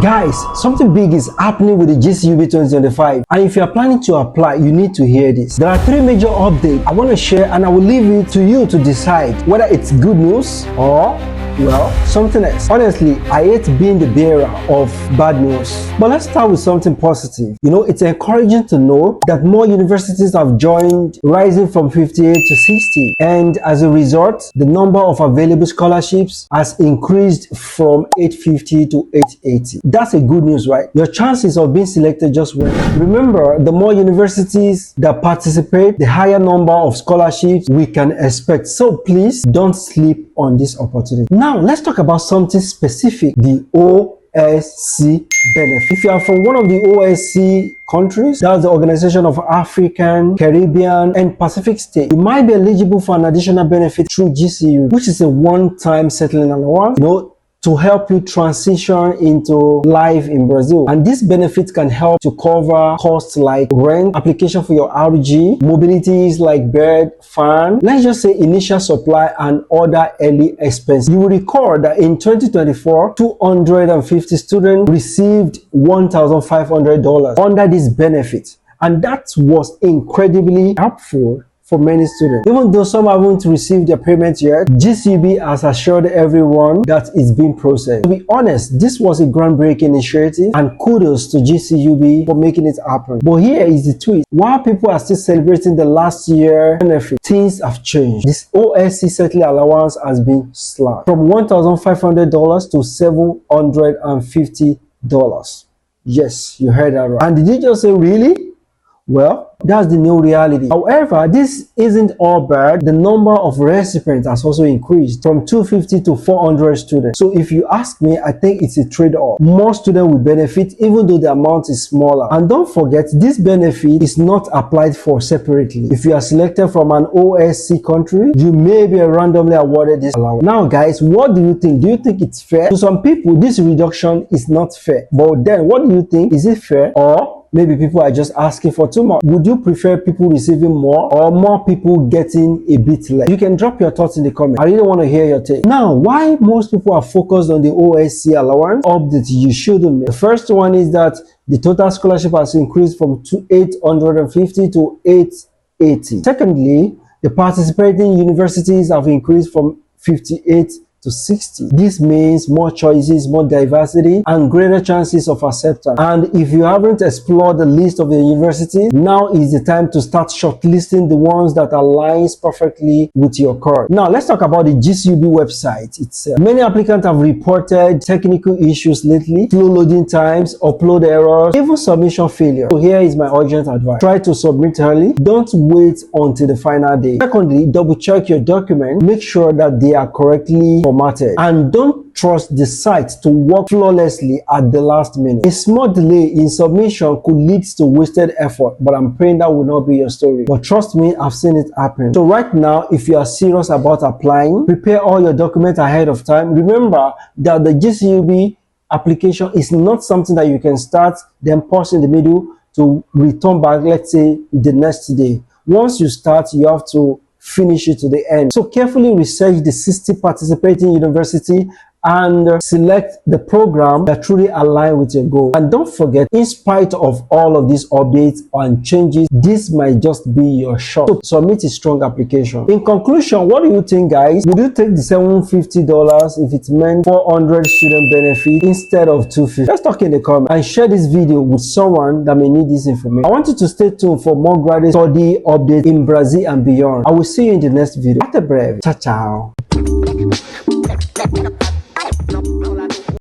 Guys, something big is happening with the Gcub 2025, and if you are planning to apply, you need to hear this. There are three major updates I want to share, and I will leave it to you to decide whether it's good news or, well, something else. Honestly, I hate being the bearer of bad news. But let's start with something positive. You know, it's encouraging to know that more universities have joined, rising from 58 to 60. And as a result, the number of available scholarships has increased from 850 to 880. That's a good news, right? Your chances of being selected just went. Remember, the more universities that participate, the higher number of scholarships we can expect. So please don't sleep on this opportunity. Now, let's talk about something specific, the OSC benefit. If you are from one of the OSC countries, that's the Organization of African, Caribbean, and Pacific States, you might be eligible for an additional benefit through Gcub, which is a one-time settling allowance, to help you transition into life in Brazil. And this benefit can help to cover costs like rent, application for your RG, mobilities like bed, fan, let's just say initial supply and other early expenses. You will recall that in 2024, 250 students received $1,500 under this benefit. And that was incredibly helpful for many students. Even though some haven't received their payment yet, Gcub has assured everyone that it's being processed. To be honest, this was a groundbreaking initiative, and kudos to Gcub for making it happen. But here is the twist. While people are still celebrating the last year benefit, things have changed. This OSC settling allowance has been slashed from $1,500 to $750. Yes, you heard that right. And did you just say really? Well, that's the new reality. However, this isn't all bad. The number of recipients has also increased from 250 to 400 students. So if you ask me, I think it's a trade-off. More students will benefit even though the amount is smaller. And don't forget, this benefit is not applied for separately. If you are selected from an OSC country, you may be randomly awarded this allowance. Now guys, what do you think? Do you think it's fair? To some people, this reduction is not fair. But then, what do you think? Is it fair, or maybe people are just asking for too much? Would you prefer people receiving more or more people getting a bit less? You can drop your thoughts in the comments. I really want to hear your take. Now, why most people are focused on the OSC allowance update you shouldn't miss? The first one is that the total scholarship has increased from 850 to 880. Secondly, the participating universities have increased from 58 to 60. This means more choices, more diversity, and greater chances of acceptance. And if you haven't explored the list of the universities, now is the time to start shortlisting the ones that aligns perfectly with your course. Now, let's talk about the Gcub website itself. Many applicants have reported technical issues lately, slow loading times, upload errors, even submission failure. So here is my urgent advice. Try to submit early. Don't wait until the final day. Secondly, double check your documents. Make sure that they are correctly formatted. And don't trust the site to work flawlessly at the last minute. A small delay in submission could lead to wasted effort, but I'm praying that will not be your story. But trust me, I've seen it happen. So right now, if you are serious about applying, prepare all your documents ahead of time. Remember that the Gcub application is not something that you can start, then pause in the middle to return back, let's say, the next day. Once you start, you have to finish it to the end. So carefully research the 60 participating university and select the program that truly align with your goal. And don't forget, in spite of all of these updates and changes, this might just be your shot. So submit a strong application. In conclusion, what do you think, guys? Would you take the $750 if it meant 400 student benefit instead of 250? Let's talk in the comments and share this video with someone that may need this information. I want you to stay tuned for more graduate study updates in Brazil and beyond. I will see you in the next video. Até breve. Ciao, ciao.